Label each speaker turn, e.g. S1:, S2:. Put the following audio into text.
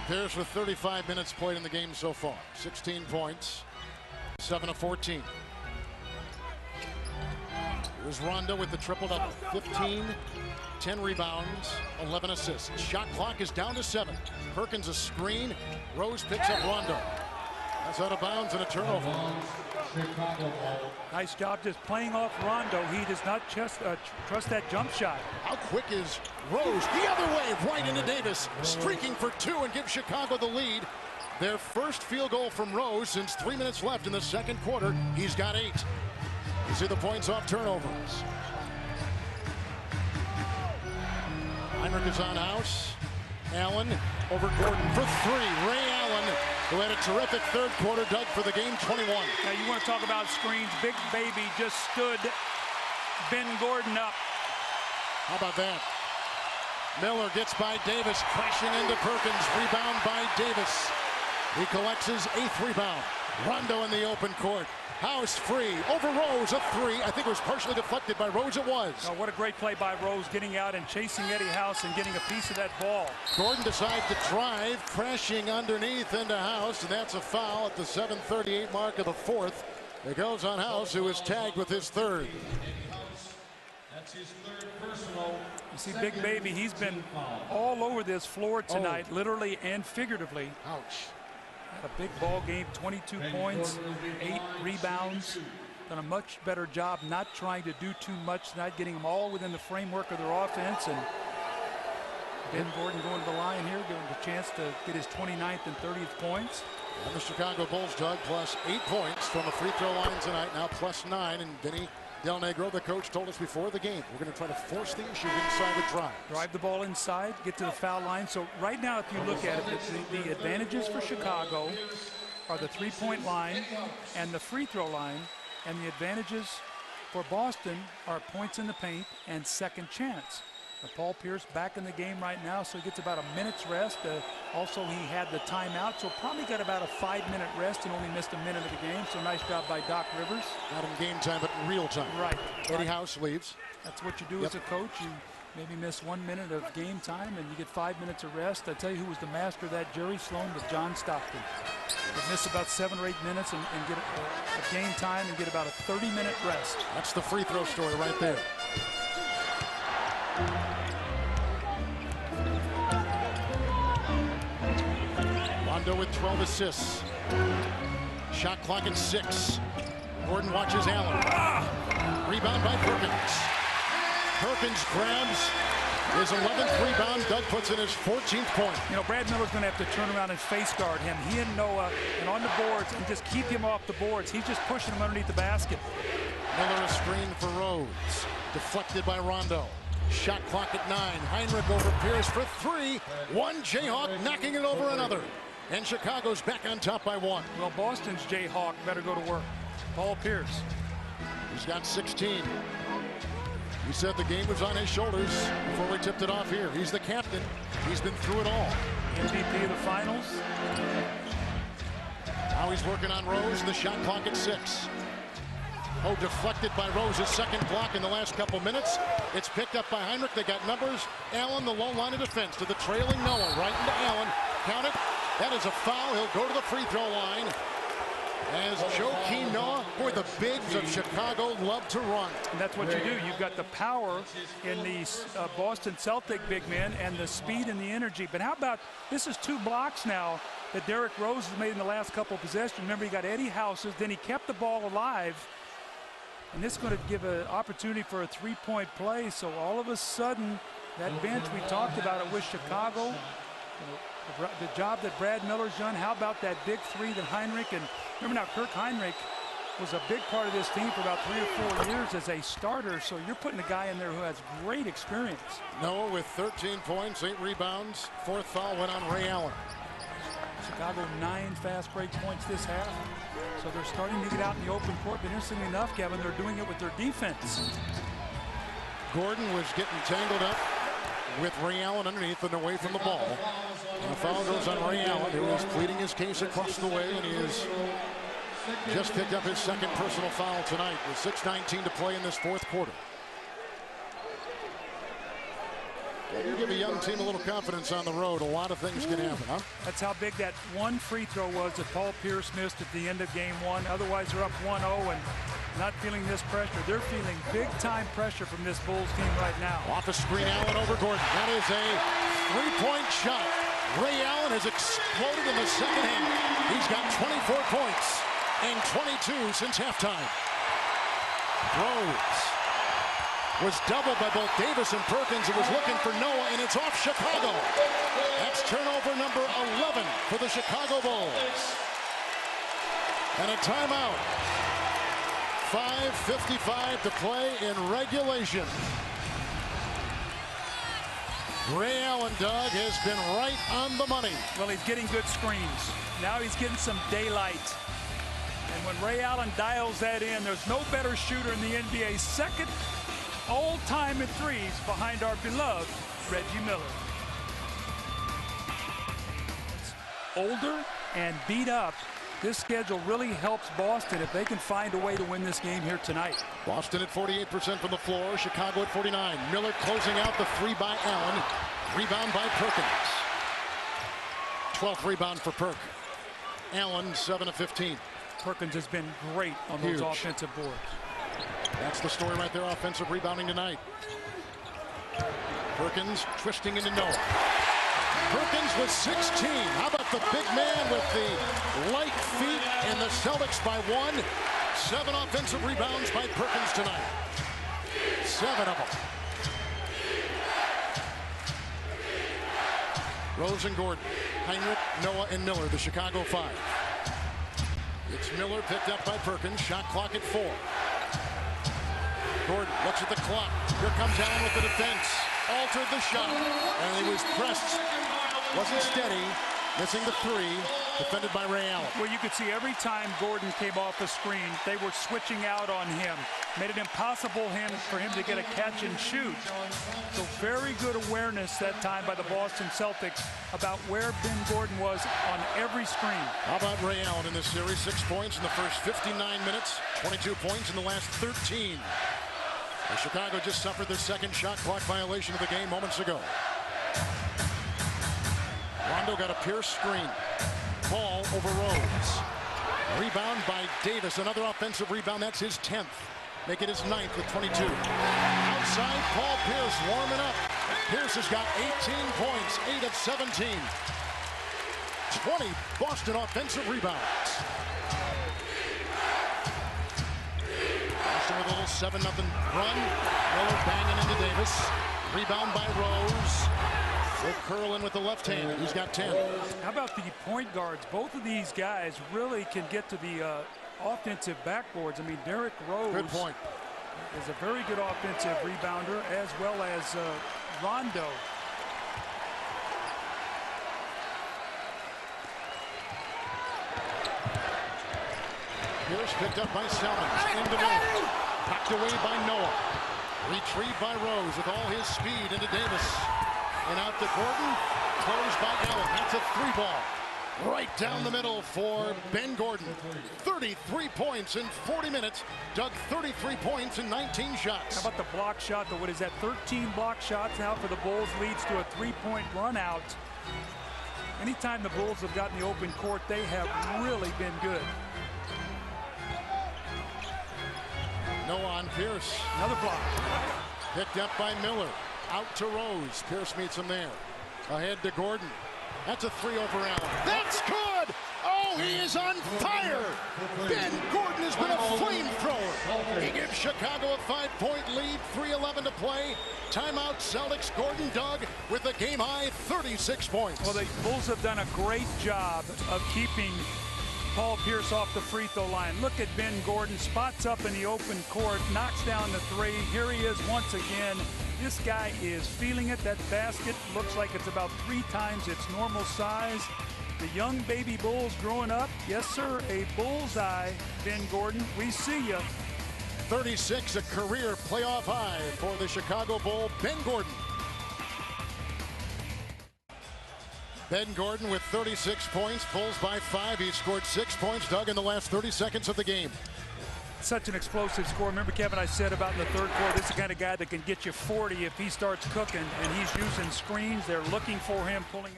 S1: Pierce with 35 minutes played in the game so far. 16 points, 7 of 14. Here's Rondo with the triple-double. 15, 10 rebounds, 11 assists. Shot clock is down to 7. Perkins a screen. Rose picks up Rondo. That's out of bounds and a turnover.
S2: Nice job just playing off Rondo. He does not just trust that jump shot.
S1: How quick is Rose? The other way, right into Davis. Streaking for 2 and gives Chicago the lead. Their first field goal from Rose since 3 minutes left in the second quarter. He's got 8. You see the points off turnovers. Heinrich is on house. Allen over Gordon for 3. Ray Allen, who had a terrific third quarter, dug for the game. 21.
S2: Now you want to talk about screens. Big Baby just stood Ben Gordon up.
S1: How about that? Miller gets by Davis, crashing into Perkins. Rebound by Davis. He collects his 8th rebound. Rondo in the open court. House free over Rose, a 3. I think it was partially deflected by Rose. It was.
S2: Oh, what a great play by Rose, getting out and chasing Eddie House and getting a piece of that ball.
S1: Gordon decides to drive, crashing underneath into House, and that's a foul at the 7:38 mark of the 4th. It goes on House, who is tagged with his 3rd.
S3: That's his 3rd personal.
S2: You see Big Baby, he's been all over this floor tonight, literally and figuratively.
S1: Ouch.
S2: Had a big ball game, 22 points, 8 rebounds. Done a much better job not trying to do too much tonight, getting them all within the framework of their offense. And Ben Gordon going to the line here, giving him a chance to get his 29th and 30th points.
S1: And the Chicago Bulls, Doug, plus 8 points from the free throw line tonight, now plus 9. And Vinny Del Negro, the coach, told us before the game, we're going to try to force the issue inside the drive.
S2: Drive the ball inside, get to the foul line. So right now, if you look at it, the advantages for Chicago are the three-point line and the free throw line. And the advantages for Boston are points in the paint and second chance. Now, Paul Pierce back in the game right now, so he gets about a minute's rest. Also, he had the timeout, so probably got about a 5-minute rest and only missed a minute of the game. So nice job by Doc Rivers.
S1: Not in game time, but in real time.
S2: Right.
S1: Eddie House leaves.
S2: That's what you do as a coach. You maybe miss 1 minute of game time and you get 5 minutes of rest. I tell you who was the master of that, Jerry Sloan with John Stockton. They miss about 7 or 8 minutes and get a game time and get about a 30-minute rest.
S1: That's the free throw story right there. Rondo with 12 assists. Shot clock at 6. Gordon watches Allen. Rebound by Perkins. Perkins grabs his 11th rebound. Doug puts in his 14th point.
S2: You know, Brad Miller's going to have to turn around and face guard him. He and Noah, and on the boards, and just keep him off the boards. He's just pushing him underneath the basket.
S1: Miller a screen for Rose. Deflected by Rondo. Shot clock at 9. Heinrich over Pierce for 3. One Jayhawk knocking it over another. And Chicago's back on top by 1.
S2: Well, Boston's Jayhawk better go to work. Paul Pierce.
S1: He's got 16. He said the game was on his shoulders before we tipped it off here. He's the captain. He's been through it all.
S2: MVP of the finals.
S1: Now he's working on Rose. The shot clock at 6. Oh, deflected by Rose, his second block in the last couple minutes. It's picked up by Heinrich. They got numbers. Allen, the low line of defense to the trailing Noah. Right into Allen. Count it. That is a foul. He'll go to the free throw line. As Joakim Noah, boy, the bigs of Chicago love to run.
S2: And that's what you do. You've got the power in the Boston Celtic big men and the speed and the energy. But how about, this is 2 blocks now that Derrick Rose has made in the last couple of possessions. Remember, he got Eddie Houses, then he kept the ball alive. And this is going to give an opportunity for a 3-point play. So all of a sudden, that bench we talked about it with Chicago, the job that Brad Miller's done. How about that big 3 that Heinrich, and remember now, Kirk Heinrich was a big part of this team for about 3 or 4 years as a starter. So you're putting a guy in there who has great experience.
S1: Noah with 13 points, 8 rebounds. 4th foul went on Ray Allen.
S2: Chicago 9 fast break points this half. So they're starting to get out in the open court. But interestingly enough, Kevin, they're doing it with their defense.
S1: Gordon was getting tangled up with Ray Allen underneath and away from the ball. And the foul goes on Ray Allen, who is pleading his case across the way, and he has just picked up his 2nd personal foul tonight with 6:19 to play in this 4th quarter. You give a young team a little confidence on the road, a lot of things can happen, huh?
S2: That's how big that one free throw was that Paul Pierce missed at the end of game one. Otherwise, they're up 1-0 and not feeling this pressure. They're feeling big-time pressure from this Bulls team right now.
S1: Off a screen, Allen over Gordon. That is a three-point shot. Ray Allen has exploded in the second half. He's got 24 points and 22 since halftime. Rose was doubled by both Davis and Perkins. It was looking for Noah, and it's off Chicago. That's turnover number 11 for the Chicago Bulls. And a timeout. 5:55 to play in regulation. Ray Allen, Doug, has been right on the money.
S2: Well, he's getting good screens. Now he's getting some daylight. And when Ray Allen dials that in, there's no better shooter in the NBA. Second all-time in threes behind our beloved Reggie Miller. Older and beat up. This schedule really helps Boston if they can find a way to win this game here tonight.
S1: Boston at 48% from the floor. Chicago at 49. Miller closing out the three by Allen. Rebound by Perkins. 12th rebound for Perk. Allen 7 of 15.
S2: Perkins has been great on those offensive boards.
S1: That's the story right there. Offensive rebounding tonight. Perkins twisting into Noah. Perkins with 16. How about the big man with the light feet, and the Celtics by 1. 7 offensive rebounds by Perkins tonight. 7 of them. Rose and Gordon, Heinrich, Noah, and Miller, the Chicago 5. It's Miller picked up by Perkins. Shot clock at 4. Gordon looks at the clock. Here comes Allen with the defense. Altered the shot, and he was pressed. Wasn't steady, missing the 3, defended by Ray Allen.
S2: Well, you could see every time Gordon came off the screen, they were switching out on him. Made it impossible for him to get a catch and shoot. So very good awareness that time by the Boston Celtics about where Ben Gordon was on every screen.
S1: How about Ray Allen in this series? 6 points in the first 59 minutes, 22 points in the last 13. And Chicago just suffered their second shot clock violation of the game moments ago. Rondo got a Pierce screen. Ball over Rose. Rebound by Davis. Another offensive rebound. That's his 10th. Make it his 9th with 22. Outside, Paul Pierce warming up. Pierce has got 18 points, 8 of 17. 20 Boston offensive rebounds. Boston with a little 7-0 run. Miller banging into Davis. Rebound by Rose. Will curl in with the left hand. He's got 10.
S2: How about the point guards? Both of these guys really can get to the offensive backboards. I mean, Derrick Rose
S1: Good point.
S2: is a very good offensive rebounder, as well as Rondo.
S1: Pierce picked up by Selmans. Into Miller. Packed away by Noah. Retrieved by Rose with all his speed into Davis. And out to Gordon, closed by Allen. That's a 3-ball. Right down the middle for Ben Gordon. 33 points in 40 minutes. Dug 33 points in 19 shots.
S2: How about the block shot? What is that? 13 block shots now for the Bulls, leads to a 3-point run out. Anytime the Bulls have gotten the open court, they have really been good.
S1: Noah on Pierce.
S2: Another block.
S1: Picked up by Miller. Out to Rose. Pierce meets him there. Ahead to Gordon. That's a 3 over Allen. That's good! Oh, he is on fire! Ben Gordon has been a flamethrower. He gives Chicago a 5-point lead. 3:11 to play. Timeout Celtics. Gordon dug with a game-high 36 points.
S2: Well, the Bulls have done a great job of keeping Paul Pierce off the free throw line. Look at Ben Gordon. Spots up in the open court. Knocks down the 3. Here he is once again. This guy is feeling it. That basket looks like it's about 3 times its normal size. The young baby Bulls growing up. Yes, sir, a bullseye, Ben Gordon. We see you.
S1: 36, a career playoff high for the Chicago Bull, Ben Gordon. Ben Gordon with 36 points, Bulls by 5. He scored 6 points, Doug, in the last 30 seconds of the game.
S2: such an explosive score. Remember, Kevin, I said about in the third quarter, this is the kind of guy that can get you 40 if he starts cooking, and he's using screens. They're looking for him, pulling up.